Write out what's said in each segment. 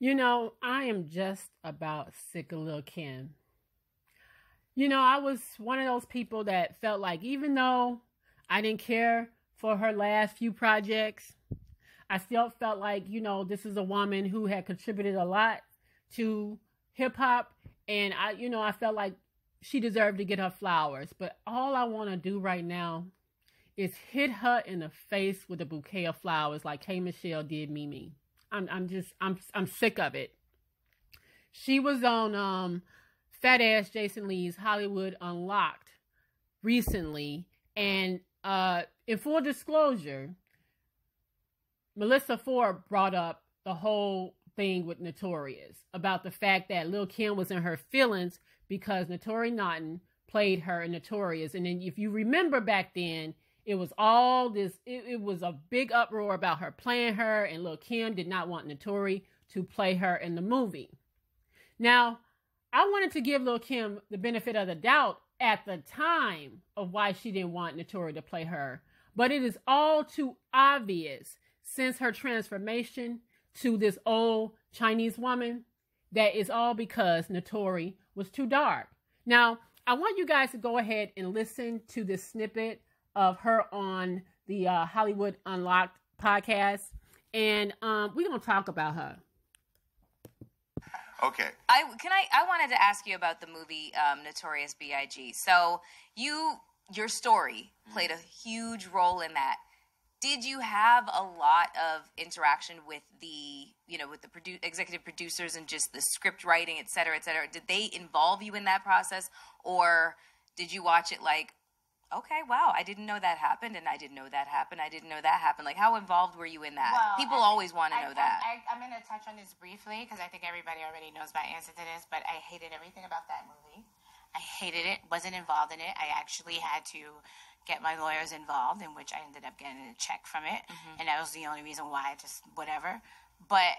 I am just about sick of Lil Kim. I was one of those people that felt like even though I didn't care for her last few projects, I still felt like, this is a woman who had contributed a lot to hip hop. And I felt like she deserved to get her flowers. But all I want to do right now is hit her in the face with a bouquet of flowers like K. Michelle did Mimi. I'm sick of it. She was on fat ass Jason Lee's Hollywood Unlocked recently, and in full disclosure, Melissa Ford brought up the whole thing with Notorious about the fact that Lil Kim was in her feelings because Naturi Naughton played her in Notorious, and then if you remember back then, it was all this. It was a big uproar about her playing her, and Lil Kim did not want Naturi to play her in the movie. Now, I wanted to give Lil Kim the benefit of the doubt at the time of why she didn't want Naturi to play her. But it is all too obvious since her transformation to this old Chinese woman that it's all because Naturi was too dark. Now, I want you guys to go ahead and listen to this snippet of her on the Hollywood Unlocked podcast. And we're going to talk about her. Okay. I wanted to ask you about the movie Notorious B.I.G. So your story played a huge role in that. Did you have a lot of interaction with the executive producers and just the script writing, et cetera, et cetera? Did they involve you in that process, or did you watch it like, okay, wow, I didn't know that happened, and I didn't know that happened, I didn't know that happened? Like, how involved were you in that? Well, People always want to know that. I'm going to touch on this briefly because I think everybody already knows my answer to this, but I hated everything about that movie. I hated it, wasn't involved in it. I actually had to get my lawyers involved, in which I ended up getting a check from it, and that was the only reason why, just whatever. But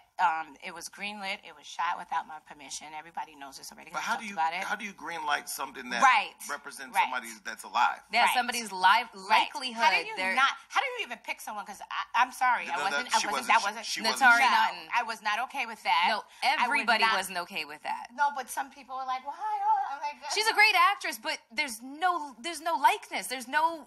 it was greenlit. It was shot without my permission. Everybody knows this already. But how do you greenlight something that represents somebody that's alive? Yeah, somebody's likelihood. How do you even pick someone? Because I'm sorry, Naturi Naughton. I was not okay with that. No, everybody wasn't okay with that. No, but some people were like, "Why?" I'm like, she's a great actress, but there's no likeness. There's no.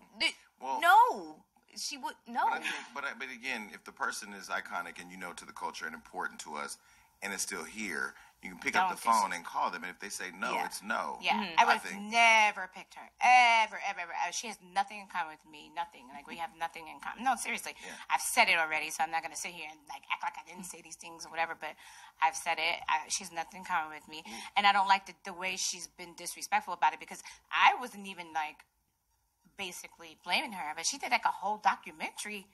She would no. But again, if the person is iconic and to the culture and important to us, and it's still here, you can pick up the phone and call them, and if they say no, it's no. Yeah, I would have never picked her ever. She has nothing in common with me. Nothing. Like, we have nothing in common. No, seriously, I've said it already, so I'm not gonna sit here and act like I didn't say these things or whatever. But I've said it. She's nothing in common with me, and I don't like the way she's been disrespectful about it, because I wasn't even basically blaming her, but she did a whole documentary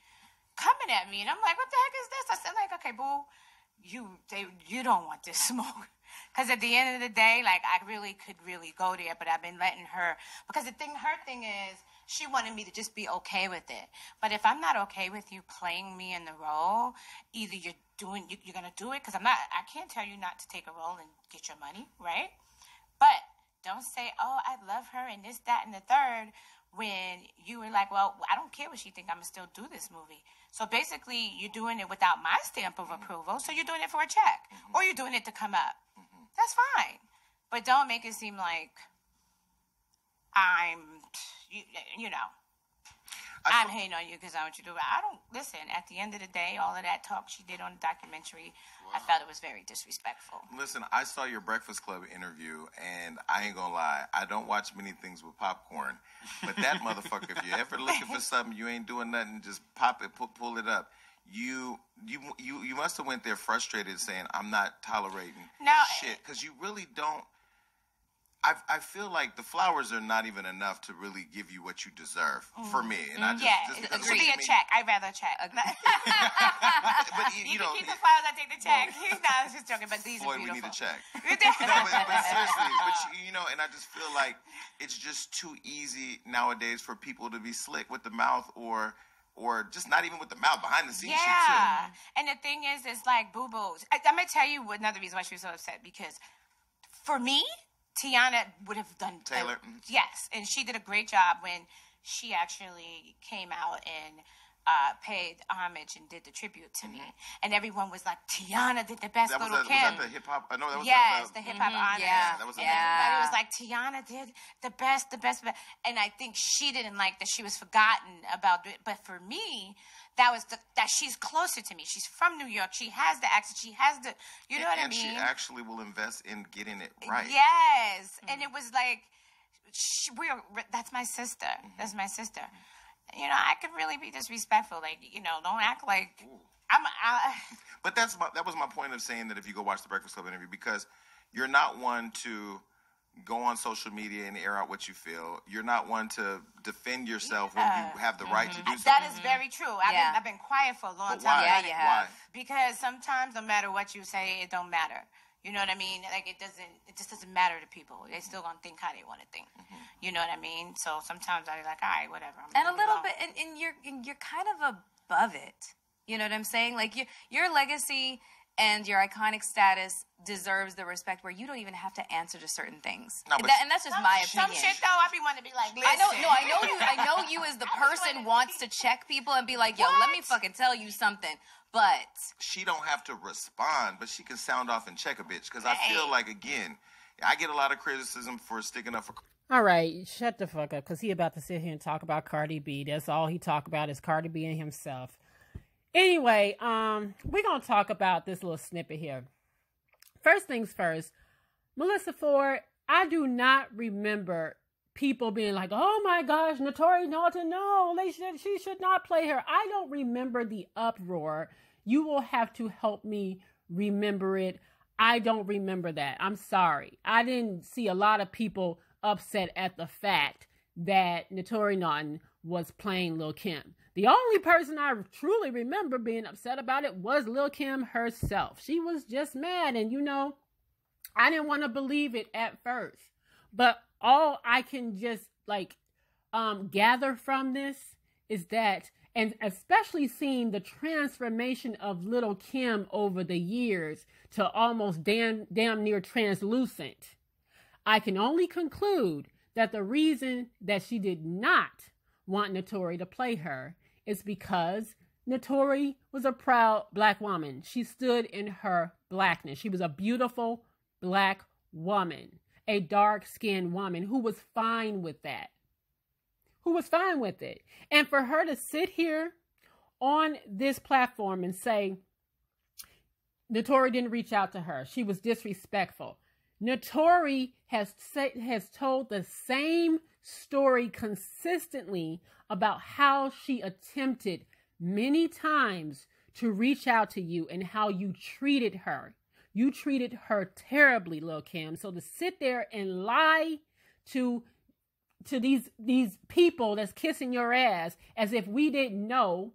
coming at me, and I'm like, what the heck is this? I said, okay, boo, you don't want this smoke, because at the end of the day, I really could go there, but I've been letting her, because her thing is, she wanted me to just be okay with it. But if I'm not okay with you playing me in the role, either you're gonna do it, because I can't tell you not to take a role and get your money, right? But don't say, oh, I love her and this, that, and the third, when you were like, well, I don't care what she think, I'm going to still do this movie. So basically, you're doing it without my stamp of approval, so you're doing it for a check, or you're doing it to come up. That's fine. But don't make it seem like I'm hating on you because I want you to do it. I don't, listen, at the end of the day, all of that talk she did on the documentary, I felt it was very disrespectful. Listen, I saw your Breakfast Club interview, and I ain't gonna lie, I don't watch many things with popcorn, but that motherfucker, if you're ever looking for something, you ain't doing nothing, just pop it, pull it up. You must have went there frustrated saying, I'm not tolerating shit, because you really don't. I feel like the flowers are not even enough to really give you what you deserve, for me. And I just it should be a check. I'd rather a check. But you can keep the flowers, I take the check. No, I was just joking, but these are beautiful. We need a check. but seriously, and I just feel like it's just too easy nowadays for people to be slick with the mouth, or just not even with the mouth, behind the scenes shit too. Yeah, and the thing is, it's like boo-boos. I'm going to tell you another reason why she was so upset, because for me, Tiana would have done Taylor. Yes, and she did a great job when she actually came out and paid homage and did the tribute to me, and everyone was like, "Tiana did the best, Lil Kim." Was that the hip hop? No, that was the hip hop honors. Yeah, that was and everybody was like, "Tiana did the best." And I think she didn't like that she was forgotten about it. But for me, that was that she's closer to me. She's from New York. She has the accent. She has the, you know what I mean? And she actually will invest in getting it right. Yes, and it was like, that's my sister. That's my sister. You know, I could really be disrespectful. Like, you know, don't act like But that was my point of saying that if you go watch the Breakfast Club interview, because you're not one to go on social media and air out what you feel. You're not one to defend yourself when you have the right to do so. That is very true. I've been quiet for a long time. Why? Why? Because sometimes no matter what you say, it don't matter. You know what I mean? Like, it just doesn't matter to people. They still gonna think how they want to think. You know what I mean? So sometimes I'm like, all right, whatever. And a little bit, and you're kind of above it. You know what I'm saying? Like, your legacy and your iconic status deserves the respect where you don't even have to answer to certain things. No, and that's just my opinion. Some shit though, I be wanting to be like, listen. I know you as the person wants to check people and be like, yo, let me fucking tell you something. But she don't have to respond, but she can sound off and check a bitch. Because I feel like, again, I get a lot of criticism for sticking up for. All right, shut the fuck up, because he about to sit here and talk about Cardi B. That's all he talk about is Cardi B and himself. Anyway, we're going to talk about this little snippet here. First things first, Melissa Ford, I do not remember people being like, oh my gosh, Naturi Naughton, no, she should not play her. I don't remember the uproar. You will have to help me remember it. I don't remember that. I'm sorry. I didn't see a lot of people upset at the fact that Naturi Naughton was playing Lil Kim. The only person I truly remember being upset about it was Lil Kim herself. She was just mad, and you know, I didn't want to believe it at first. But all I can just gather from this is that, and especially seeing the transformation of Lil Kim over the years to almost damn near translucent, I can only conclude that the reason that she did not want Naturi to play her is because Naturi was a proud black woman. She stood in her blackness. She was a beautiful black woman, a dark-skinned woman who was fine with that. Who was fine with it. And for her to sit here on this platform and say Naturi didn't reach out to her, she was disrespectful. Naturi has told the same story consistently about how she attempted many times to reach out to you and how you treated her. You treated her terribly, Lil Kim. So to sit there and lie to these people that's kissing your ass as if we didn't know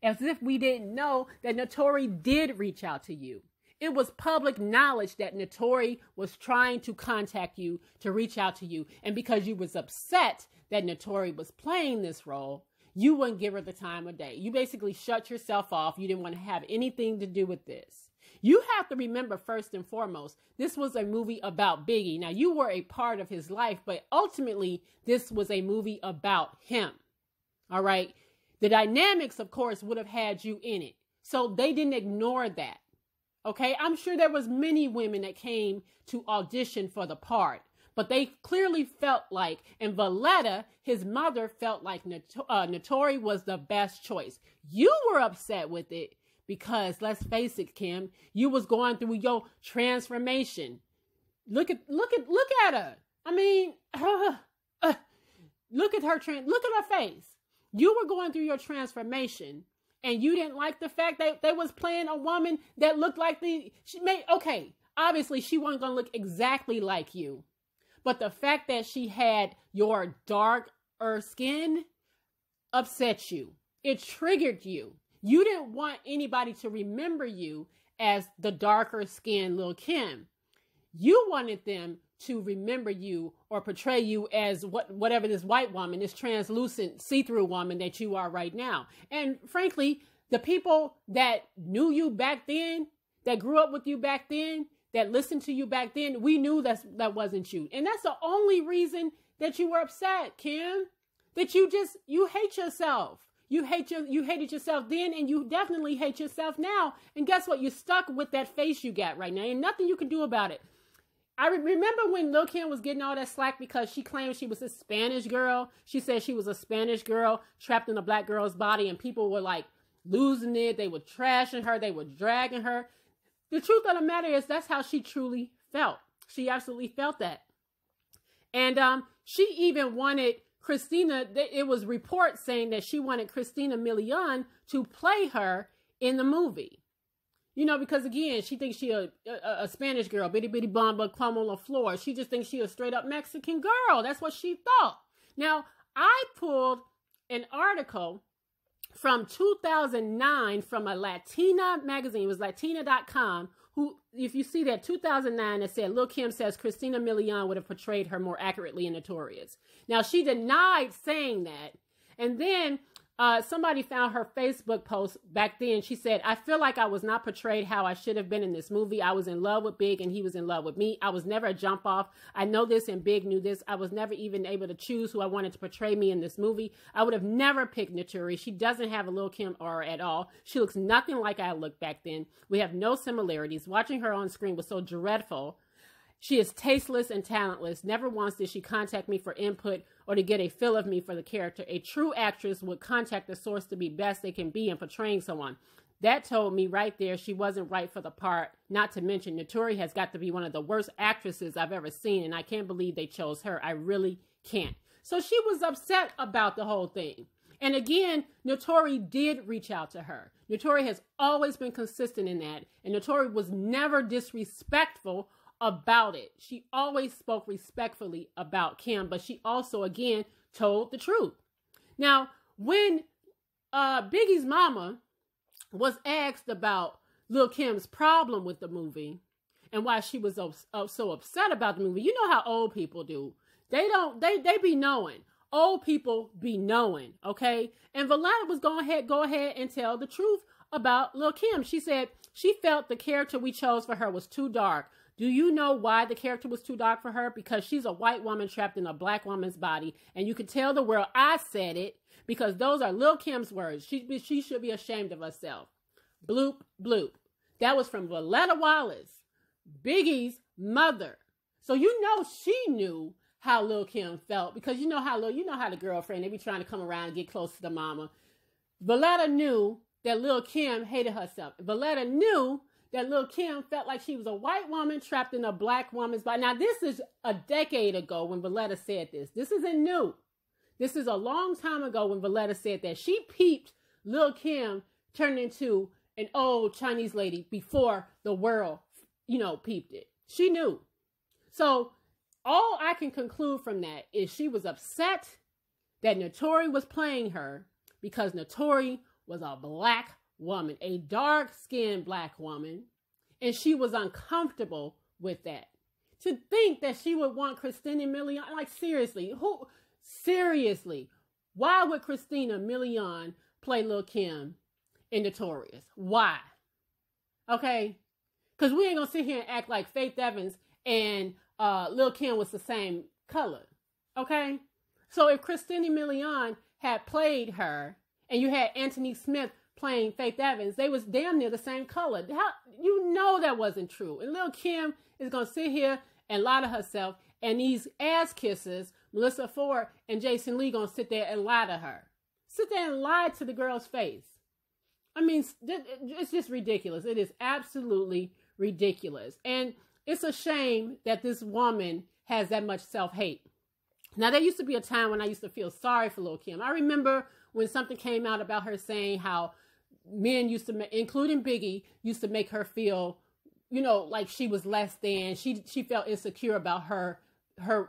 that Naturi did reach out to you. It was public knowledge that Naturi was trying to contact you to reach out to you. And because you was upset that Naturi was playing this role, you wouldn't give her the time of day. You basically shut yourself off. You didn't want to have anything to do with this. You have to remember, first and foremost, this was a movie about Biggie. Now, you were a part of his life, but ultimately, this was a movie about him. All right? The dynamics, of course, would have had you in it. So they didn't ignore that. Okay, I'm sure there was many women that came to audition for the part, but they clearly felt like, and Valletta, his mother, felt like Naturi was the best choice. You were upset with it because, let's face it, Kim, you was going through your transformation. Look at her. I mean, look at her face. You were going through your transformation. And you didn't like the fact that they was playing a woman that looked like obviously she wasn't going to look exactly like you. But the fact that she had your darker skin upset you. It triggered you. You didn't want anybody to remember you as the darker skinned Lil Kim. You wanted them to remember you or portray you as whatever this white woman, this translucent see-through woman that you are right now. And frankly, the people that knew you back then, that grew up with you back then, that listened to you back then, we knew that wasn't you. And that's the only reason that you were upset, Kim. That you hate yourself. You hated yourself then, and you definitely hate yourself now. And guess what? You're stuck with that face you got right now. Ain't nothing you can do about it. I remember when Lil Kim was getting all that slack because she claimed she was a Spanish girl. She said she was a Spanish girl trapped in a black girl's body, and people were like losing it. They were trashing her. They were dragging her. The truth of the matter is that's how she truly felt. She absolutely felt that. And she even wanted Christina, it was reports saying that she wanted Christina Milian to play her in the movie. You know, because again, she thinks she a Spanish girl, bitty bitty bomba, clum on the floor. She just thinks she a straight up Mexican girl. That's what she thought. Now, I pulled an article from 2009 from a Latina magazine. It was Latina.com. Who, if you see that 2009, it said Lil Kim says Christina Milian would have portrayed her more accurately in Notorious. Now, she denied saying that. And then somebody found her Facebook post back then. She said, I feel like I was not portrayed how I should have been in this movie. I was in love with Big and he was in love with me. I was never a jump off. I know this and Big knew this. I was never even able to choose who I wanted to portray me in this movie. I would have never picked Naturi. She doesn't have a Lil Kim aura at all. She looks nothing like I looked back then. We have no similarities. Watching her on screen was so dreadful. She is tasteless and talentless. Never once did she contact me for input or to get a feel of me for the character. A true actress would contact the source to be best they can be in portraying someone. That told me right there she wasn't right for the part. Not to mention, Naturi has got to be one of the worst actresses I've ever seen, and I can't believe they chose her. I really can't. So she was upset about the whole thing. And again, Naturi did reach out to her. Naturi has always been consistent in that, and Naturi was never disrespectful about it. She always spoke respectfully about Kim, but she also, again, told the truth. Now, when Biggie's mama was asked about Lil Kim's problem with the movie and why she was so upset about the movie, you know how old people do. They be knowing. Old people be knowing, okay? And Valletta was go ahead and tell the truth about Lil Kim. She said she felt the character we chose for her was too dark. Do you know why the character was too dark for her? Because she's a white woman trapped in a black woman's body. And you can tell the world I said it because those are Lil Kim's words. She should be ashamed of herself. Bloop, bloop. That was from Valletta Wallace, Biggie's mother. So you know she knew how Lil Kim felt because you know how the girlfriend, they be trying to come around and get close to the mama. Valletta knew that Lil Kim hated herself. Valletta knew that Lil Kim felt like she was a white woman trapped in a black woman's body. Now, this is a decade ago when Valletta said this. This isn't new. This is a long time ago when Valletta said that. She peeped Lil Kim turn into an old Chinese lady before the world, peeped it. She knew. So all I can conclude from that is she was upset that Naturi was playing her because Naturi was a black woman, a dark-skinned black woman, and she was uncomfortable with that. To think that she would want Christina Milian, like seriously, why would Christina Milian play Lil Kim in Notorious? Why? Okay? Because we ain't gonna sit here and act like Faith Evans and Lil Kim was the same color. Okay? So if Christina Milian had played her, and you had Anthony Smith playing Faith Evans, they was damn near the same color. That wasn't true. And Lil Kim is going to sit here and lie to herself, and these ass kissers, Melissa Ford and Jason Lee, going to sit there and lie to her. Sit there and lie to the girl's face. I mean, it's just ridiculous. It is absolutely ridiculous. And it's a shame that this woman has that much self-hate. Now, there used to be a time when I used to feel sorry for Lil Kim. I remember when something came out about her saying how men used to, including Biggie, used to make her feel, like she was less than. She felt insecure about her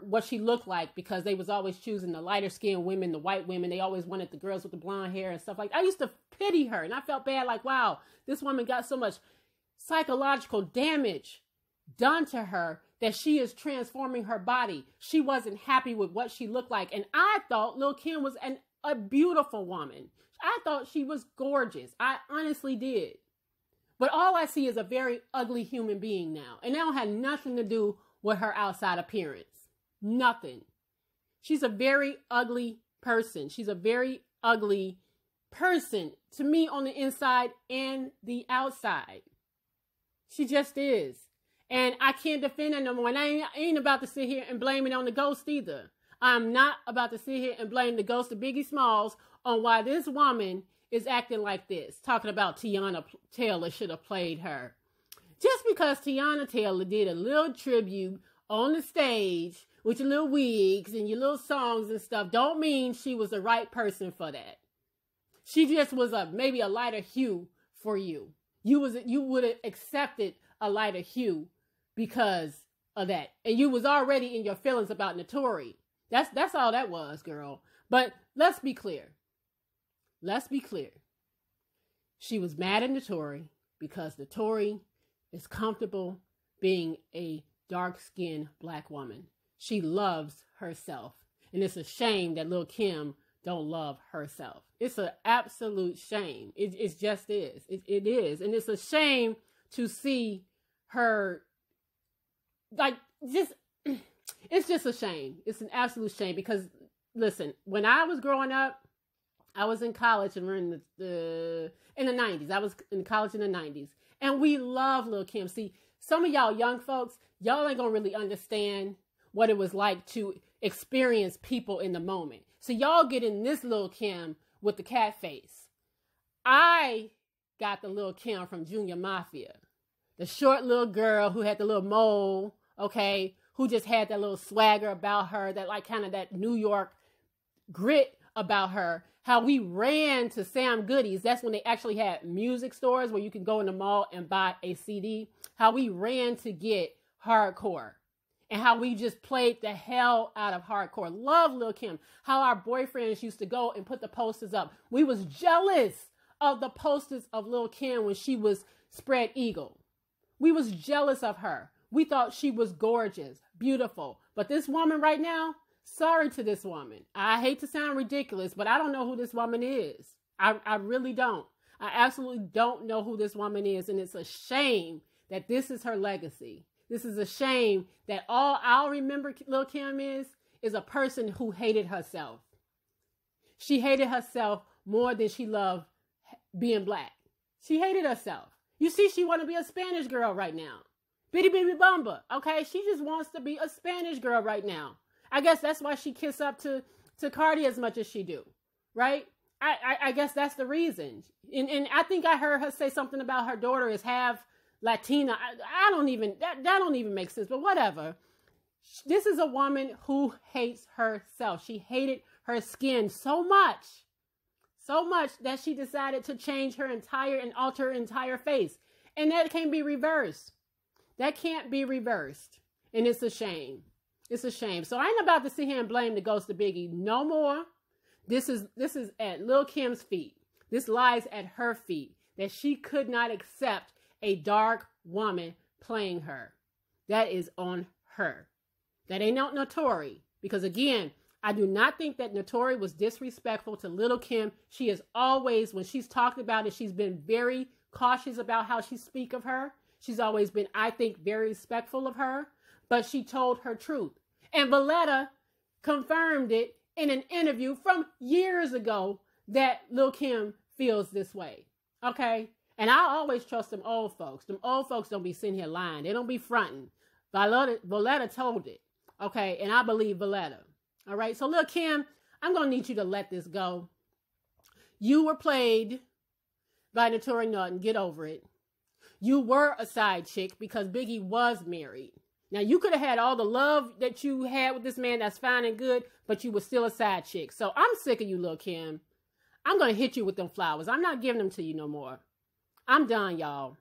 what she looked like because they was always choosing the lighter skinned women, the white women. They always wanted the girls with the blonde hair and stuff like that. I used to pity her, and I felt bad, like, wow, this woman got so much psychological damage done to her that she is transforming her body. She wasn't happy with what she looked like, and I thought Lil Kim was a beautiful woman. I thought she was gorgeous. I honestly did. But all I see is a very ugly human being now. And that don't have nothing to do with her outside appearance. Nothing. She's a very ugly person. She's a very ugly person to me on the inside and the outside. She just is. And I can't defend her no more. And I ain't about to sit here and blame it on the ghost either. I'm not about to sit here and blame the ghost of Biggie Smalls on why this woman is acting like this. Talking about Tiana Taylor should have played her. Just because Tiana Taylor did a little tribute on the stage with your little wigs and your little songs and stuff, don't mean she was the right person for that. She just was maybe a lighter hue for you. You would have accepted a lighter hue because of that. And you was already in your feelings about Naturi. That's all that was, girl. But let's be clear. Let's be clear. She was mad at Naturi because Naturi is comfortable being a dark-skinned black woman. She loves herself. And it's a shame that Lil Kim don't love herself. It's an absolute shame. It just is. It is. And it's a shame to see her, like, just, it's just a shame. It's an absolute shame because, listen, when I was growing up, I was in college and we're in the 90s. I was in college in the 90s. And we love Lil Kim. See, some of y'all young folks, y'all ain't gonna really understand what it was like to experience people in the moment. So y'all get in this Lil Kim with the cat face. I got the Lil Kim from Junior Mafia. The short little girl who had the little mole, okay, who just had that little swagger about her, that like kind of that New York grit about her. How we ran to Sam Goody's. That's when they actually had music stores where you could go in the mall and buy a CD. How we ran to get hardcore. And how we just played the hell out of hardcore. Love Lil Kim. How our boyfriends used to go and put the posters up. We was jealous of the posters of Lil Kim when she was spread eagle. We was jealous of her. We thought she was gorgeous, beautiful. But this woman right now, sorry to this woman. I hate to sound ridiculous, but I don't know who this woman is. I really don't. I absolutely don't know who this woman is. And it's a shame that this is her legacy. This is a shame that all I'll remember Lil Kim is a person who hated herself. She hated herself more than she loved being black. She hated herself. You see, she want to be a Spanish girl right now. Bitty Bitty Bumba, okay? She just wants to be a Spanish girl right now. I guess that's why she kiss up to Cardi as much as she do, right? I guess that's the reason. And I think I heard her say something about her daughter is half Latina. I don't even, that don't even make sense, but whatever. This is a woman who hates herself. She hated her skin so much that she decided to change her entire and alter her entire face. And that can't be reversed. That can't be reversed. And it's a shame. It's a shame. So I ain't about to sit here and blame the ghost of Biggie no more. This is at Lil Kim's feet. This lies at her feet. That she could not accept a dark woman playing her. That is on her. That ain't no Naturi. Because again, I do not think that Naturi was disrespectful to Lil Kim. She has always, when she's talked about it, she's been very cautious about how she speak of her. She's always been, I think, very respectful of her. But she told her truth. And Valletta confirmed it in an interview from years ago that Lil Kim feels this way. Okay? And I always trust them old folks. Them old folks don't be sitting here lying. They don't be fronting. Valletta told it. Okay? And I believe Valletta. All right? So Lil Kim, I'm going to need you to let this go. You were played by Naturi Naughton. Get over it. You were a side chick because Biggie was married. Now, you could have had all the love that you had with this man, that's fine and good, but you were still a side chick. So I'm sick of you, Lil Kim. I'm going to hit you with them flowers. I'm not giving them to you no more. I'm done, y'all.